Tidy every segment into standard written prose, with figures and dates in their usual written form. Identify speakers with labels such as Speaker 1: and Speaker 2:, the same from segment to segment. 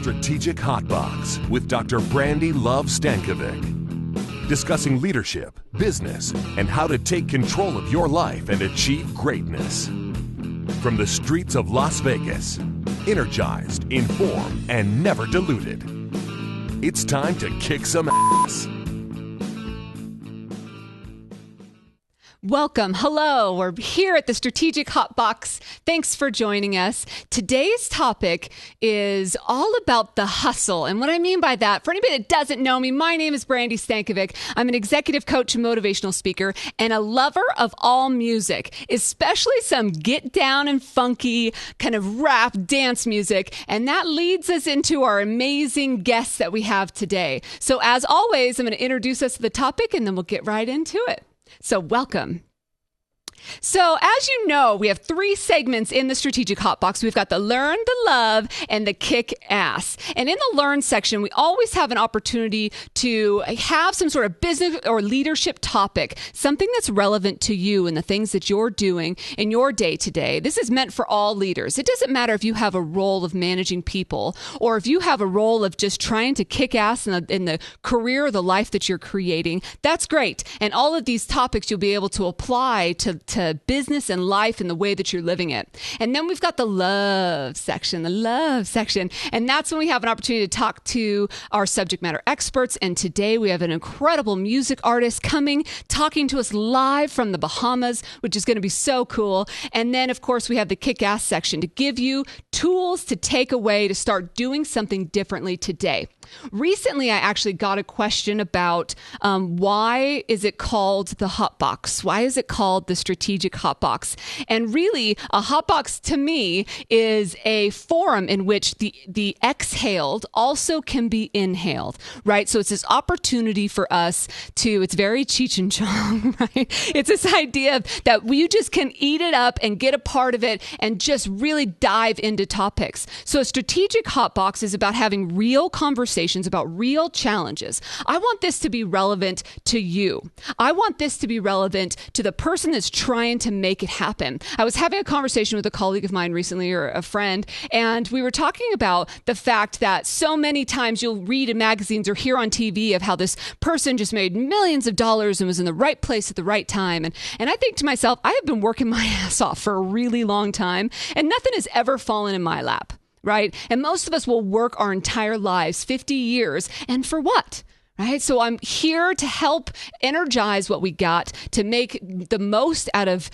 Speaker 1: Strategic Hotbox with Dr. Brandi Stankovic. Discussing leadership, business, and how to take control of your life and achieve greatness. From the streets of Las Vegas, energized, informed, and never diluted. It's time to kick some ass.
Speaker 2: Welcome. Hello. We're here at the Strategic Hotbox. Thanks for joining us. Today's topic is all about the hustle. And what I mean by that, for anybody that doesn't know me, my name is Brandi Stankovic. I'm an executive coach and motivational speaker and a lover of all music, especially some get down and funky kind of rap dance music. And that leads us into our amazing guests that we have today. So as always, I'm going to introduce us to the topic and then we'll get right into it. So welcome. So as you know, we have three segments in the Strategic Hotbox. We've got the Learn, the Love, and the Kick Ass. And in the Learn section, we always have an opportunity to have some sort of business or leadership topic, something that's relevant to you and the things that you're doing in your day-to-day. This is meant for all leaders. It doesn't matter if you have a role of managing people or if you have a role of just trying to kick ass in the career or the life that you're creating. That's great. And all of these topics you'll be able to apply to business and life and the way that you're living it. And then we've got the love section. And that's when we have an opportunity to talk to our subject matter experts. And today we have an incredible music artist coming, talking to us live from the Bahamas, which is going to be so cool. And then, of course, we have the kick-ass section to give you tools to take away to start doing something differently today. Recently, I actually got a question about why is it called the Hotbox? Why is it called the Strategic Hotbox? And really, a hotbox to me is a forum in which the exhaled also can be inhaled, right? So it's this opportunity for us to, it's very Cheech and Chong, right? It's this idea that you just can eat it up and get a part of it and just really dive into topics. So a Strategic Hotbox is about having real conversations about real challenges. I want this to be relevant to you. I want this to be relevant to the person that's trying to make it happen. I was having a conversation with a colleague of mine recently, or a friend, and we were talking about the fact that so many times you'll read in magazines or hear on TV of how this person just made millions of dollars and was in the right place at the right time. And I think to myself, I have been working my ass off for a really long time, and nothing has ever fallen in my lap. Right? And most of us will work our entire lives, 50 years, and for what? Right? So I'm here to help energize what we got, to make the most out of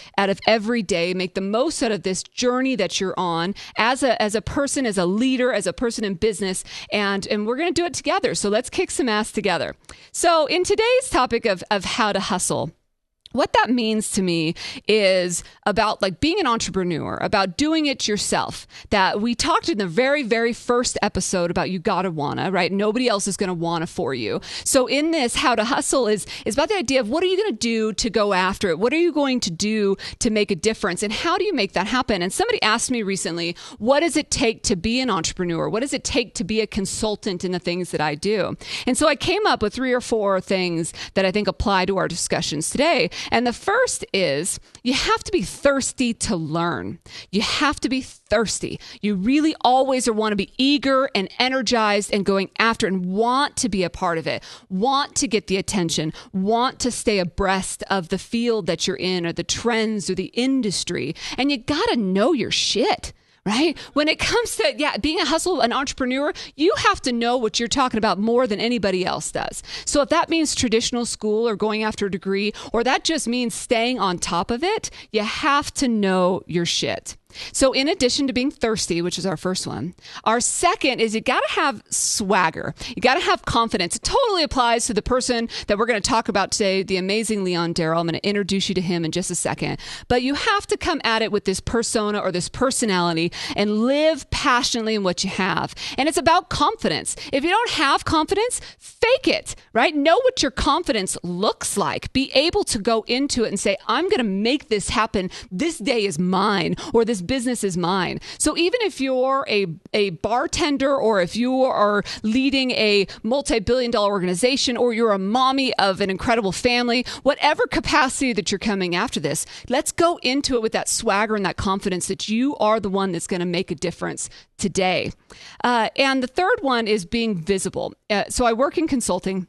Speaker 2: every day, make the most out of this journey that you're on as a person, as a leader, as a person in business, and we're going to do it together. So let's kick some ass together. So in today's topic of how to hustle, what that means to me is about like being an entrepreneur, about doing it yourself. That we talked in the very, very first episode about you gotta wanna, right? Nobody else is gonna wanna for you. So in this, how to hustle is about the idea of what are you gonna do to go after it? What are you going to do to make a difference? And how do you make that happen? And somebody asked me recently, what does it take to be an entrepreneur? What does it take to be a consultant in the things that I do? And so I came up with 3 or 4 things that I think apply to our discussions today. And the first is you have to be thirsty to learn. You have to be thirsty. You really always want to be eager and energized and going after and want to be a part of it, want to get the attention, want to stay abreast of the field that you're in or the trends or the industry. And you got to know your shit. Right? When it comes to being an entrepreneur, you have to know what you're talking about more than anybody else does. So if that means traditional school or going after a degree, or that just means staying on top of it, you have to know your shit. So in addition to being thirsty, which is our first one, our second is you got to have swagger. You got to have confidence. It totally applies to the person that we're going to talk about today, the amazing Leon Darryl. I'm going to introduce you to him in just a second. But you have to come at it with this persona or this personality and live passionately in what you have. And it's about confidence. If you don't have confidence, fake it, right? Know what your confidence looks like. Be able to go into it and say, I'm going to make this happen. This day is mine, or this this business is mine. So even if you're a bartender, or if you are leading a multi-billion-dollar organization, or you're a mommy of an incredible family, whatever capacity that you're coming after this, let's go into it with that swagger and that confidence that you are the one that's going to make a difference today. And the third one is being visible. So I work in consulting.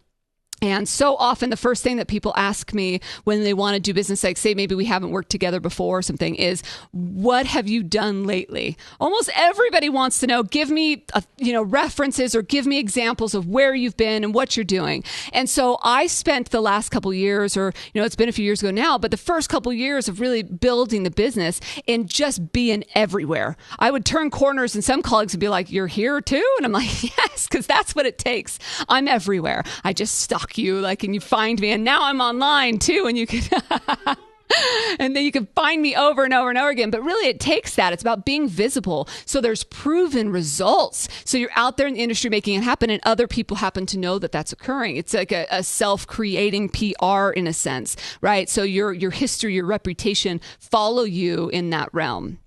Speaker 2: And so often the first thing that people ask me when they want to do business, like say maybe we haven't worked together before or something, is what have you done lately? Almost everybody wants to know, give me references or give me examples of where you've been and what you're doing. And so I spent the last couple years, or it's been a few years ago now, but the first couple years of really building the business and just being everywhere. I would turn corners and some colleagues would be like, you're here too? And I'm like, yes, because that's what it takes. I'm everywhere. I just stalk you, and you find me, and now I'm online too, and you can and then you can find me over and over and over again. But really it takes that. It's about being visible. So there's proven results. So you're out there in the industry making it happen, and other people happen to know that that's occurring. It's like a self-creating PR in a sense, right? So your history, your reputation follow you in that realm.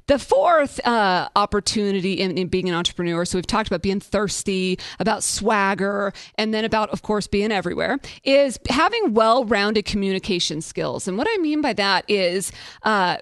Speaker 2: The fourth opportunity in being an entrepreneur, so we've talked about being thirsty, about swagger, and then about, of course, being everywhere, is having well-rounded communication skills. And what I mean by that is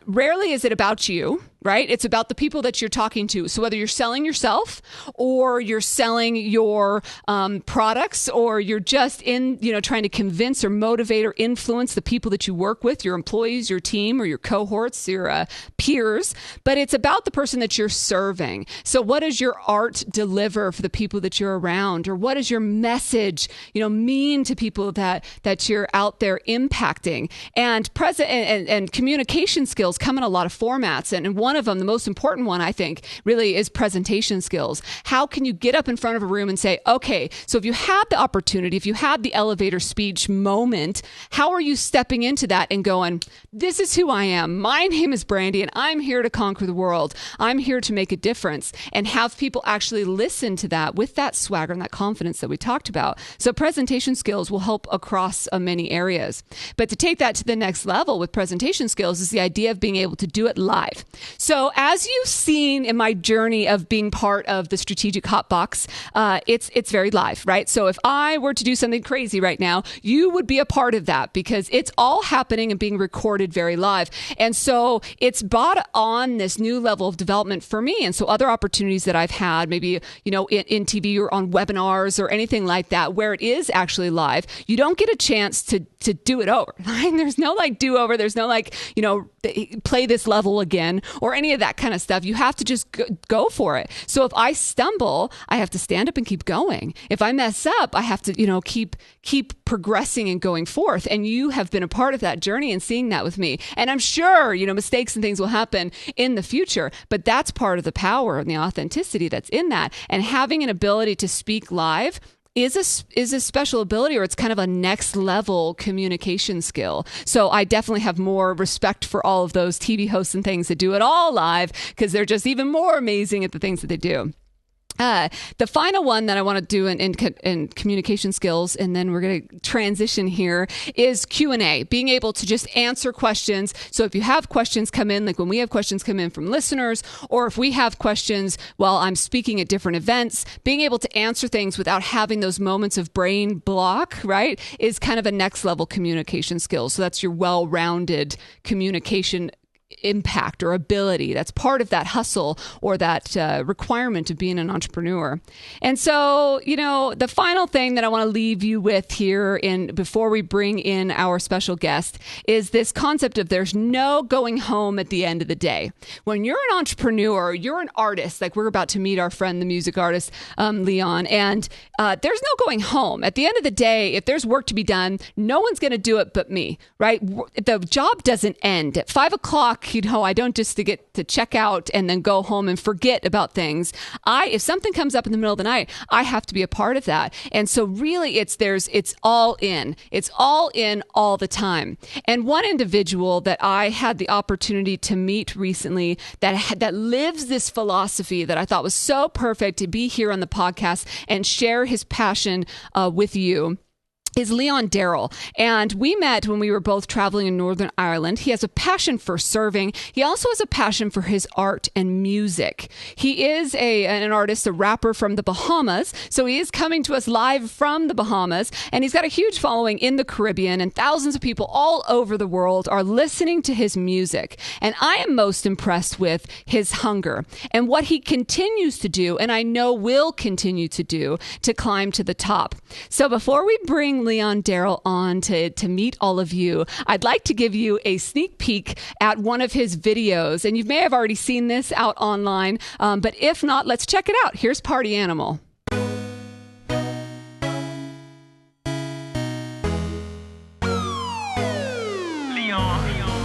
Speaker 2: rarely is it about you, right? It's about the people that you're talking to. So whether you're selling yourself, or you're selling your products, or you're just trying to convince or motivate or influence the people that you work with, your employees, your team, or your cohorts, your peers, but it's about the person that you're serving. So what does your art deliver for the people that you're around? Or what does your message, mean to people that you're out there impacting? And and communication skills come in a lot of formats. And one of them, the most important one, I think, really is presentation skills. How can you get up in front of a room and say, okay, so if you had the opportunity, if you had the elevator speech moment, how are you stepping into that and going, this is who I am. My name is Brandi, and I'm here to conquer the world. I'm here to make a difference, and have people actually listen to that with that swagger and that confidence that we talked about. So presentation skills will help across many areas. But to take that to the next level with presentation skills is the idea of being able to do it live. So as you've seen in my journey of being part of the Strategic Hotbox, it's very live, right? So if I were to do something crazy right now, you would be a part of that, because it's all happening and being recorded very live. And so it's brought on this new level of development for me. And so other opportunities that I've had, maybe, in TV or on webinars or anything like that, where it is actually live, you don't get a chance to do it over. Right? There's no do-over. There's no play this level again or any of that kind of stuff. You have to just go for it. So if I stumble, I have to stand up and keep going. If I mess up, I have to, keep progressing and going forth. And you have been a part of that journey and seeing that with me. And I'm sure, mistakes and things will happen in the future, but that's part of the power and the authenticity that's in that. And having an ability to speak live is a special ability, or it's kind of a next level communication skill. So I definitely have more respect for all of those TV hosts and things that do it all live, because they're just even more amazing at the things that they do. The final one that I want to do in communication skills, and then we're going to transition here, is Q&A, being able to just answer questions. So if you have questions come in, like when we have questions come in from listeners, or if we have questions while I'm speaking at different events, being able to answer things without having those moments of brain block, right, is kind of a next level communication skill. So that's your well-rounded communication impact or ability. That's part of that hustle or that requirement of being an entrepreneur. And so, the final thing that I want to leave you with here before we bring in our special guest is this concept of there's no going home at the end of the day. When you're an entrepreneur, you're an artist, like we're about to meet our friend, the music artist, Leon, and there's no going home. At the end of the day, if there's work to be done, no one's going to do it but me, right? The job doesn't end. At 5 o'clock, I don't just get to check out and then go home and forget about things. If something comes up in the middle of the night, I have to be a part of that. And so really it's all in. It's all in all the time. And one individual that I had the opportunity to meet recently that lives this philosophy that I thought was so perfect to be here on the podcast and share his passion with you is Leon Darryl. And we met when we were both traveling in Northern Ireland. He has a passion for serving. He also has a passion for his art and music. He is an artist, a rapper from the Bahamas. So he is coming to us live from the Bahamas. And he's got a huge following in the Caribbean. And thousands of people all over the world are listening to his music. And I am most impressed with his hunger and what he continues to do, and I know will continue to do, to climb to the top. So before we bring Leon Darryl on to meet all of you, I'd like to give you a sneak peek at one of his videos. And you may have already seen this out online, but if not, let's check it out. Here's Party Animal.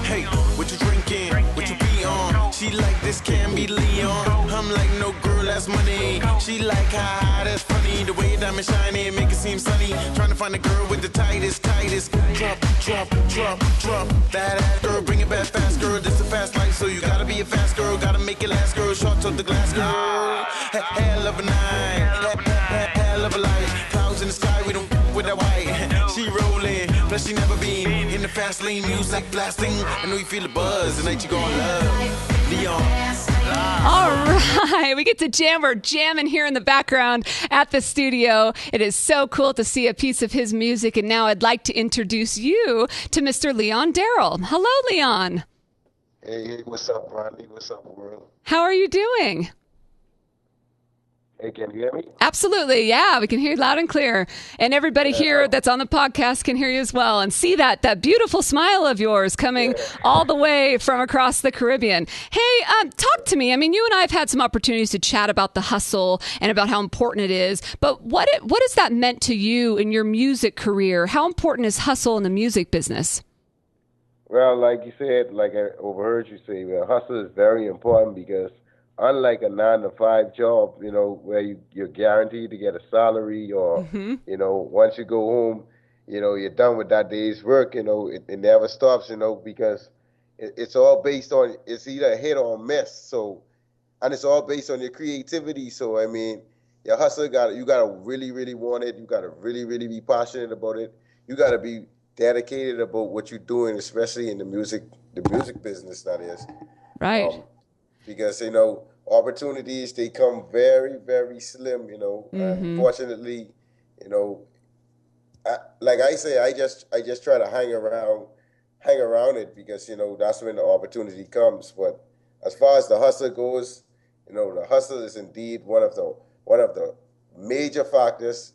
Speaker 3: Hey, what you drinking? What you be on? She like this can be Leon. I'm like, no girl, that's money. She like how that's funny. The way diamond shiny make it seem sunny. Trying to find a girl with the tightest. Drop. That girl, bring it back fast, girl. This a fast life, so you gotta be a fast girl. Gotta make it last, girl. Short of the glass, girl. Hell of a night. Hell of a life. Clouds in the sky, we don't with that white. She rolling, plus she never been in the fast lane. Music blasting. I know you feel the buzz. The night you gonna love Leon.
Speaker 2: All right, we get to jam. We're jamming here in the background at the studio. It is so cool to see a piece of his music. And now I'd like to introduce you to Mr. Leon Darryl. Hello, Leon.
Speaker 4: Hey, what's up, Brandi? What's up, world?
Speaker 2: How are you doing?
Speaker 4: Hey, can you hear me?
Speaker 2: Absolutely. Yeah, we can hear you loud and clear. And everybody here that's on the podcast can hear you as well and see that beautiful smile of yours coming all the way from across the Caribbean. Hey, talk to me. I mean, you and I have had some opportunities to chat about the hustle and about how important it is. But what has that meant to you in your music career? How important is hustle in the music business?
Speaker 4: Well, like you said, like I overheard you say, well, hustle is very important because unlike a 9-to-5 job, where you're guaranteed to get a salary or, once you go home, you're done with that day's work, it never stops, because it's all based on, it's either a hit or a miss. So, and it's all based on your creativity. So, I mean, your hustle you got to really, really want it. You got to really, really be passionate about it. You got to be dedicated about what you're doing, especially in the music business, that is.
Speaker 2: Right.
Speaker 4: Because, opportunities, they come very, very slim, Unfortunately, like I say, I just try to hang around it because, that's when the opportunity comes. But as far as the hustle goes, the hustle is indeed one of the major factors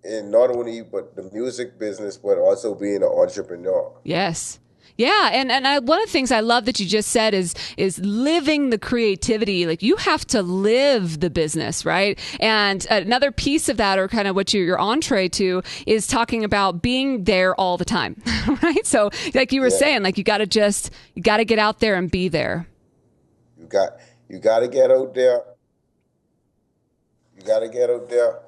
Speaker 4: in not only but the music business, but also being an entrepreneur.
Speaker 2: Yes. Yeah, and one of the things I love that you just said is living the creativity. Like, you have to live the business, right? And another piece of that, or kind of what your entree to, is talking about being there all the time, right? So, like you were saying, like you got to get out there and be there.
Speaker 4: You got to get out there. You got to get out there.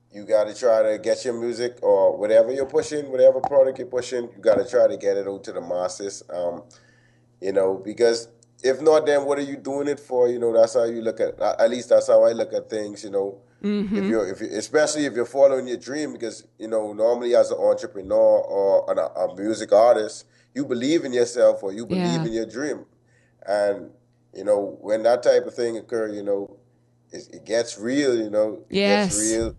Speaker 4: You got to try to get your music or whatever you're pushing, whatever product you're pushing, you got to try to get it out to the masses, because if not, then what are you doing it for? That's how you look at least that's how I look at things, if you especially if you're following your dream, because, normally as an entrepreneur or a music artist, you believe in yourself or you believe in your dream. And, when that type of thing occurs, it gets real, it gets real.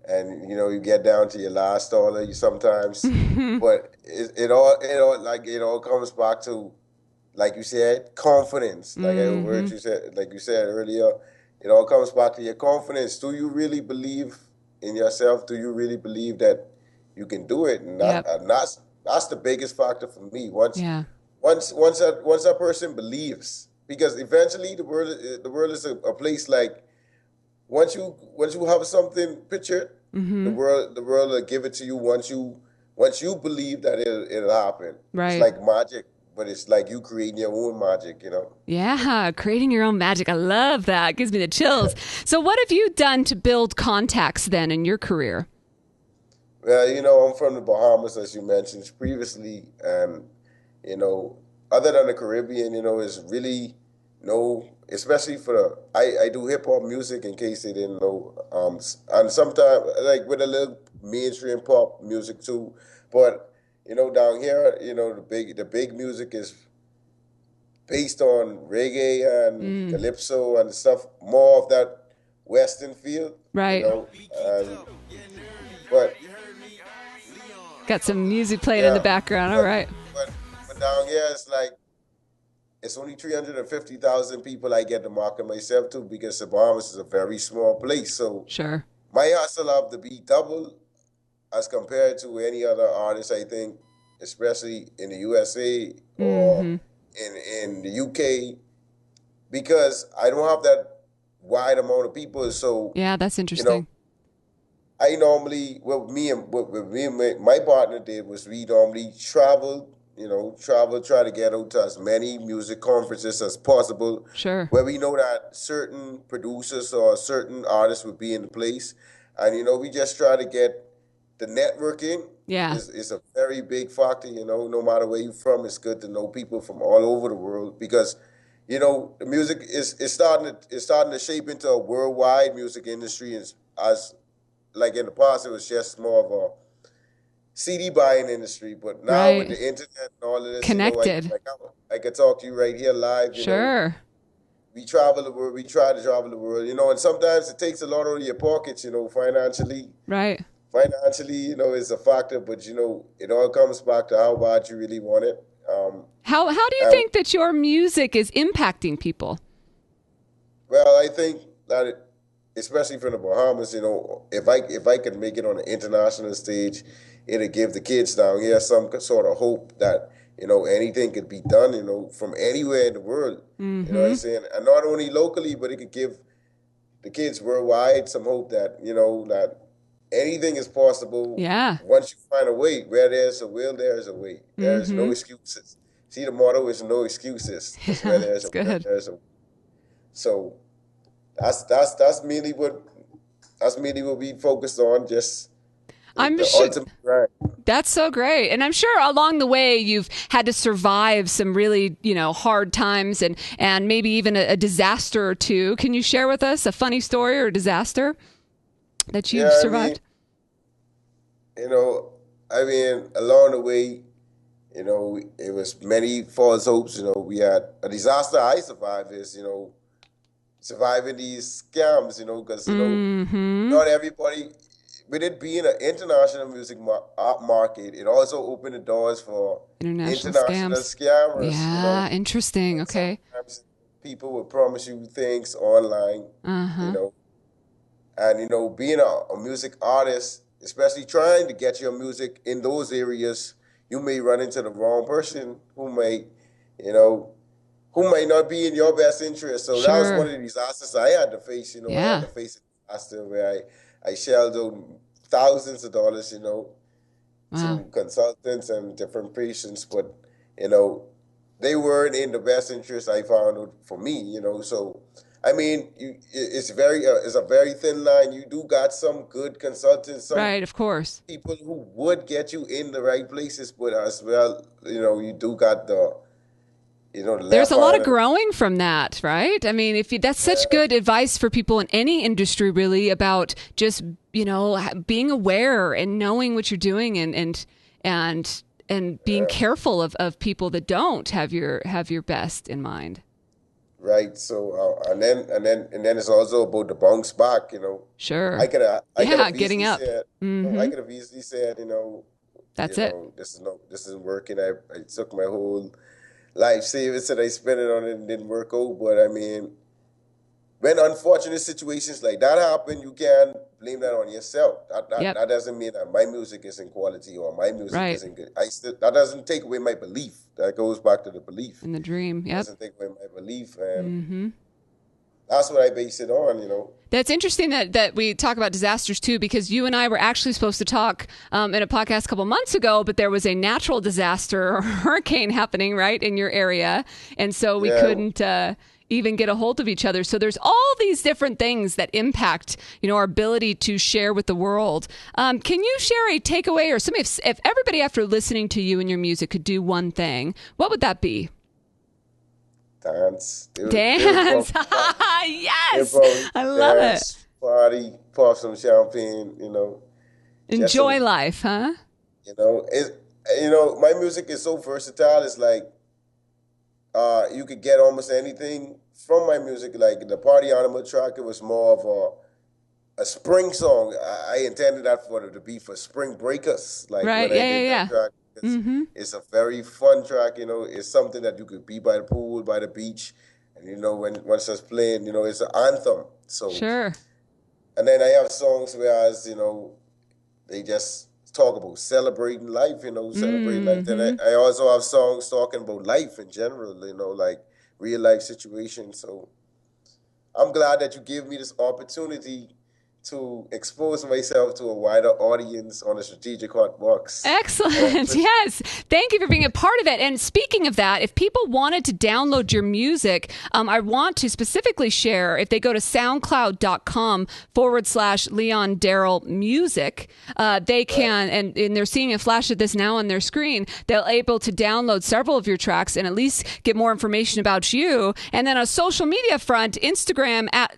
Speaker 4: And you get down to your last dollar. You sometimes, but it all comes back to, like you said, confidence. Like I overheard you said, like you said earlier, it all comes back to your confidence. Do you really believe in yourself? Do you really believe that you can do it? And, and that's the biggest factor for me. Once a person believes, because eventually the world is a place like, once you have something pictured, the world will give it to you once you believe that it'll happen.
Speaker 2: Right.
Speaker 4: It's like magic, but it's like you creating your own magic,
Speaker 2: Yeah, creating your own magic. I love that. It gives me the chills. So what have you done to build contacts then in your career?
Speaker 4: Well, I'm from the Bahamas, as you mentioned previously, and other than the Caribbean, is really especially I do hip hop music, in case they didn't know, and sometimes like with a mainstream pop music too. But down here, the big music is based on reggae and calypso and stuff, more of that Western feel,
Speaker 2: Right.
Speaker 4: And, but
Speaker 2: Got some music playing in
Speaker 4: yeah,
Speaker 2: the background. All right.
Speaker 4: but down here it's only 350,000 people I get to market myself to because the Bahamas is a very small place. So
Speaker 2: Sure.
Speaker 4: my hustle have to be double as compared to any other artist, I think, especially in the USA or in the UK, because I don't have that wide amount of people. So
Speaker 2: Yeah, that's interesting.
Speaker 4: I normally, what me and my partner did was we normally travel, try to get out to as many music conferences as possible.
Speaker 2: Sure.
Speaker 4: Where we know that certain producers or certain artists would be in the place. And, we just try to get the networking.
Speaker 2: Yeah.
Speaker 4: Is a very big factor, no matter where you're from, it's good to know people from all over the world because, the music is starting to shape into a worldwide music industry as like in the past, it was just more of a CD buying industry, but now with the internet and all of this,
Speaker 2: connected.
Speaker 4: I could talk to you right here live.
Speaker 2: Sure.
Speaker 4: We travel the world. We try to travel the world. And sometimes it takes a lot out of your pockets. Financially.
Speaker 2: Right.
Speaker 4: Financially, is a factor, but it all comes back to how bad you really want it.
Speaker 2: How do you think that your music is impacting people?
Speaker 4: Well, I think that especially from the Bahamas, if I could make it on an international stage, it'll give the kids down here some sort of hope that, anything could be done, from anywhere in the world. You know what I'm saying? And not only locally, but it could give the kids worldwide some hope that, that anything is possible.
Speaker 2: Yeah.
Speaker 4: Once you find a way. Where there's a will, there's a way. There's no excuses. See, the motto is no excuses. It's where there's a will, there's a way. So that's mainly what we focused on. Just ultimate grind.
Speaker 2: That's so great. And I'm sure along the way you've had to survive some really, hard times and maybe even a disaster or two. Can you share with us a funny story or a disaster that you've survived?
Speaker 4: Along the way, it was many false hopes. We had a disaster I survived is, surviving these scams, because, not everybody, with it being an international music market, it also opened the doors for international scammers.
Speaker 2: Yeah, interesting. Okay.
Speaker 4: Sometimes people will promise you things online, and, being a music artist, especially trying to get your music in those areas, you may run into the wrong person who may not be in your best interest. So that was one of the disasters I had to face, I had to face a disaster where I shelled out thousands of dollars, to consultants and different patients, but, they weren't in the best interest I found out for me, so, it's a very thin line. You do got some good consultants,
Speaker 2: right, of course,
Speaker 4: people who would get you in the right places, but as well, you do got there's
Speaker 2: a lot of growing from that, right? That's such good advice for people in any industry, really, about just, being aware and knowing what you're doing and being careful of people that don't have your best in mind.
Speaker 4: Right. So, and then it's also about the bounce back,
Speaker 2: Sure.
Speaker 4: I could have
Speaker 2: getting up.
Speaker 4: Said, I could have easily said,
Speaker 2: that's it.
Speaker 4: This isn't working. I took my whole life savings that I spent it on it and didn't work out. But when unfortunate situations like that happen, you can't blame that on yourself. That doesn't mean that my music isn't quality or my music isn't good. That doesn't take away my belief. That goes back to the belief.
Speaker 2: And the dream,
Speaker 4: It doesn't take away my belief. And that's what I base it on,
Speaker 2: That's interesting that we talk about disasters too, because you and I were actually supposed to talk in a podcast a couple months ago, but there was a natural disaster or hurricane happening right in your area. And so we couldn't even get a hold of each other. So there's all these different things that impact, our ability to share with the world. Can you share a takeaway or something? If everybody after listening to you and your music could do one thing, what would that be?
Speaker 4: Dance.
Speaker 2: Yes. I love it.
Speaker 4: Party, pop some champagne,
Speaker 2: Enjoy life, huh?
Speaker 4: My music is so versatile. It's like you could get almost anything from my music. Like the Party Animal track, it was more of a spring song. I intended that to be for spring breakers. Like
Speaker 2: right,
Speaker 4: when I did that track. It's a very fun track, it's something that you could be by the pool, by the beach, and when it's playing, it's an anthem. So
Speaker 2: sure.
Speaker 4: And then I have songs whereas, they just talk about celebrating life, celebrating life. Then I also have songs talking about life in general, like real life situations. So I'm glad that you gave me this opportunity to expose myself to a wider audience on a strategic hot box.
Speaker 2: Excellent. Yes. Thank you for being a part of it. And speaking of that, if people wanted to download your music, I want to specifically share, if they go to soundcloud.com/Leon Darryl music, they can, and they're seeing a flash of this now on their screen, they'll able to download several of your tracks and at least get more information about you. And then on a social media front, Instagram at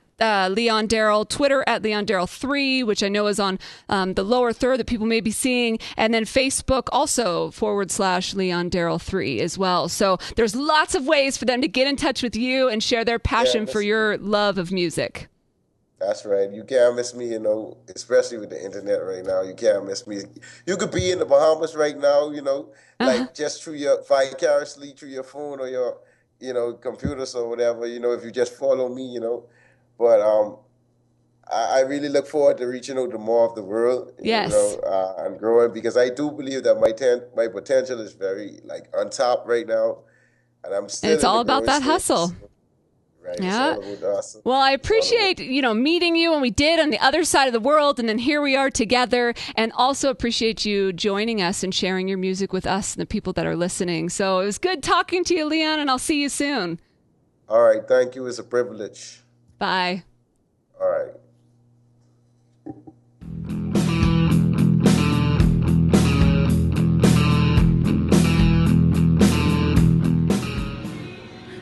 Speaker 2: Leon Darryl, Twitter at Leon Darryl 3, which I know is on the lower third that people may be seeing, and then Facebook also /Leon Darryl 3 as well. So there's lots of ways for them to get in touch with you and share their passion for your love of music.
Speaker 4: That's right. You can't miss me, especially with the internet right now. You can't miss me. You could be in the Bahamas right now, like just vicariously through your phone or your, computers or whatever, if you just follow me, But I really look forward to reaching out to more of the world, and growing, because I do believe that my potential is very untapped right now, and I'm still.
Speaker 2: It's all about that hustle.
Speaker 4: Right.
Speaker 2: Yeah.
Speaker 4: It's all about the hustle.
Speaker 2: Well, I appreciate meeting you when we did on the other side of the world, and then here we are together, and also appreciate you joining us and sharing your music with us and the people that are listening. So it was good talking to you, Leon, and I'll see you soon.
Speaker 4: All right. Thank you. It's a privilege.
Speaker 2: Bye.
Speaker 4: All right.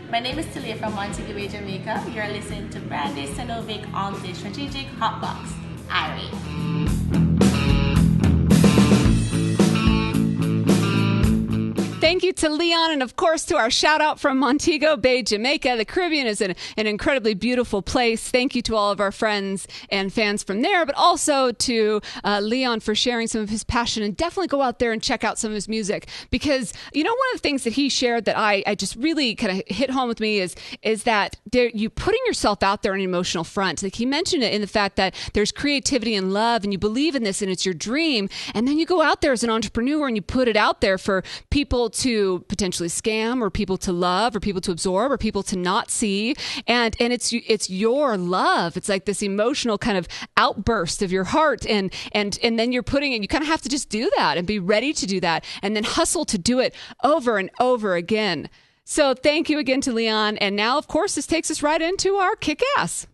Speaker 5: My name is Talia from Montego Bay, Jamaica. You're listening to Brandi Stankovic on the Strategic Hotbox. Ari.
Speaker 2: Thank you to Leon, and of course to our shout out from Montego Bay, Jamaica. The Caribbean is an incredibly beautiful place. Thank you to all of our friends and fans from there, but also to Leon for sharing some of his passion. And definitely go out there and check out some of his music, because one of the things that he shared that I just really kind of hit home with me is that you putting yourself out there on an emotional front. Like he mentioned it in the fact that there's creativity and love, and you believe in this, and it's your dream. And then you go out there as an entrepreneur and you put it out there for people to potentially scam, or people to love, or people to absorb, or people to not see. And it's your love. It's like this emotional kind of outburst of your heart. And then you're putting it, you kind of have to just do that and be ready to do that, and then hustle to do it over and over again. So thank you again to Leon. And now, of course, this takes us right into our kick-ass.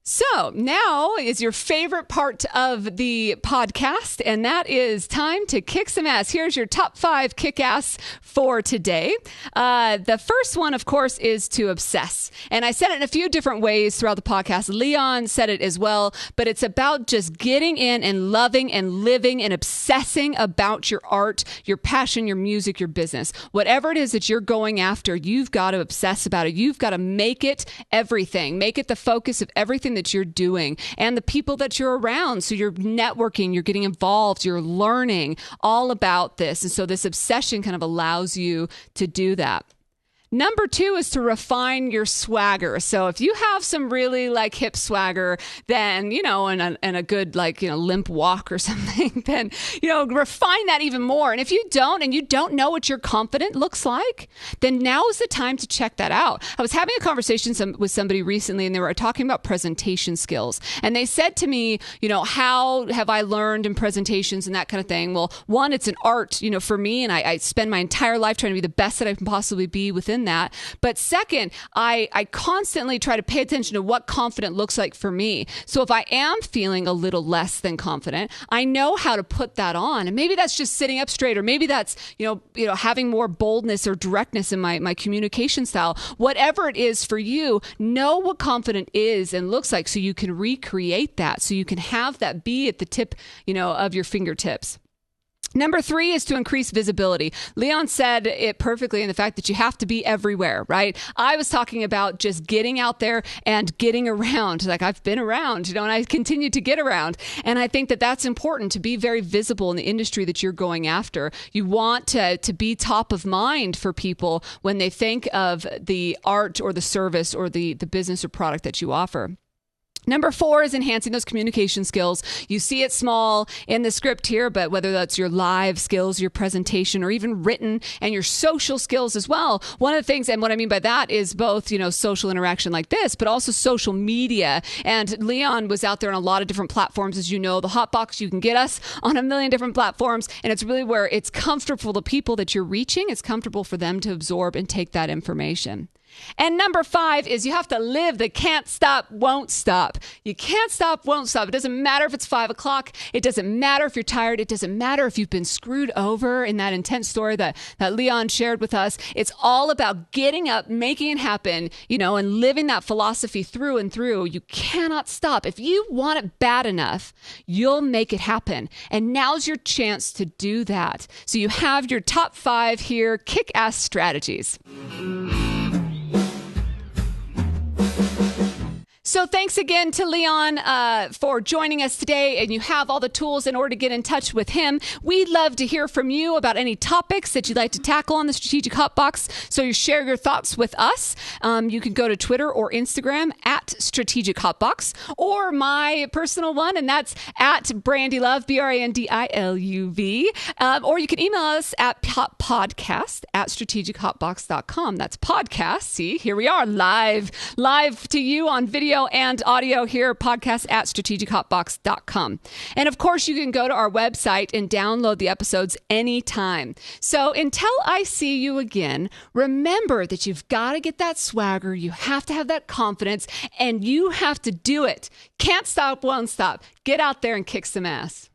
Speaker 2: So now is your favorite part of the podcast, and that is time to kick some ass. Here's your top 5 kick-ass for today. The first one, of course, is to obsess. And I said it in a few different ways throughout the podcast. Leon said it as well, but it's about just getting in and loving and living and obsessing about your art, your passion, your music, your business. Whatever it is that you're going after, you've got to obsess about it. You've got to make it everything. Make it the focus of everything that you're doing and the people that you're around. So you're networking, you're getting involved, you're learning all about this. And so this obsession kind of allows you to do that. Number 2 is to refine your swagger. So if you have some really hip swagger, then, and a good limp walk or something, then, refine that even more. And if you don't, and you don't know what your confident looks like, then now is the time to check that out. I was having a conversation with somebody recently, and they were talking about presentation skills. And they said to me, how have I learned in presentations and that kind of thing? Well, one, it's an art, for me, and I spend my entire life trying to be the best that I can possibly be within in that. But second, I constantly try to pay attention to what confident looks like for me. So if I am feeling a little less than confident, I know how to put that on. And maybe that's just sitting up straight, or maybe that's, having more boldness or directness in my communication style. Whatever it is for you, know what confident is and looks like so you can recreate that, so you can have that be at the tip, of your fingertips. Number 3 is to increase visibility. Leon said it perfectly in the fact that you have to be everywhere, right? I was talking about just getting out there and getting around. Like, I've been around, and I continue to get around. And I think that that's important, to be very visible in the industry that you're going after. You want to be top of mind for people when they think of the art or the service or the business or product that you offer. Number 4 is enhancing those communication skills. You see it small in the script here, but whether that's your live skills, your presentation, or even written, and your social skills as well. One of the things, and what I mean by that is both, social interaction like this, but also social media. And Leon was out there on a lot of different platforms. As you know, the Hotbox, you can get us on a million different platforms. And it's really where it's comfortable for the people that you're reaching. It's comfortable for them to absorb and take that information. And number 5 is you have to live the can't stop, won't stop. You can't stop, won't stop. It doesn't matter if it's 5 o'clock. It doesn't matter if you're tired. It doesn't matter if you've been screwed over in that intense story that Leon shared with us. It's all about getting up, making it happen, and living that philosophy through and through. You cannot stop. If you want it bad enough, you'll make it happen. And now's your chance to do that. So you have your top 5 here, kick-ass strategies. So thanks again to Leon for joining us today, and you have all the tools in order to get in touch with him. We'd love to hear from you about any topics that you'd like to tackle on the Strategic Hotbox, so you share your thoughts with us. You can go to Twitter or Instagram at Strategic Hotbox, or my personal one, and that's at Brandi LiLV, BRANDILUV. Or you can email us at podcast@strategichotbox.com. That's podcast. See, here we are, live to you on video and audio here, podcast@strategichotbox.com. And of course, you can go to our website and download the episodes anytime. So until I see you again, remember that you've got to get that swagger. You have to have that confidence, and you have to do it. Can't stop, won't stop. Get out there and kick some ass.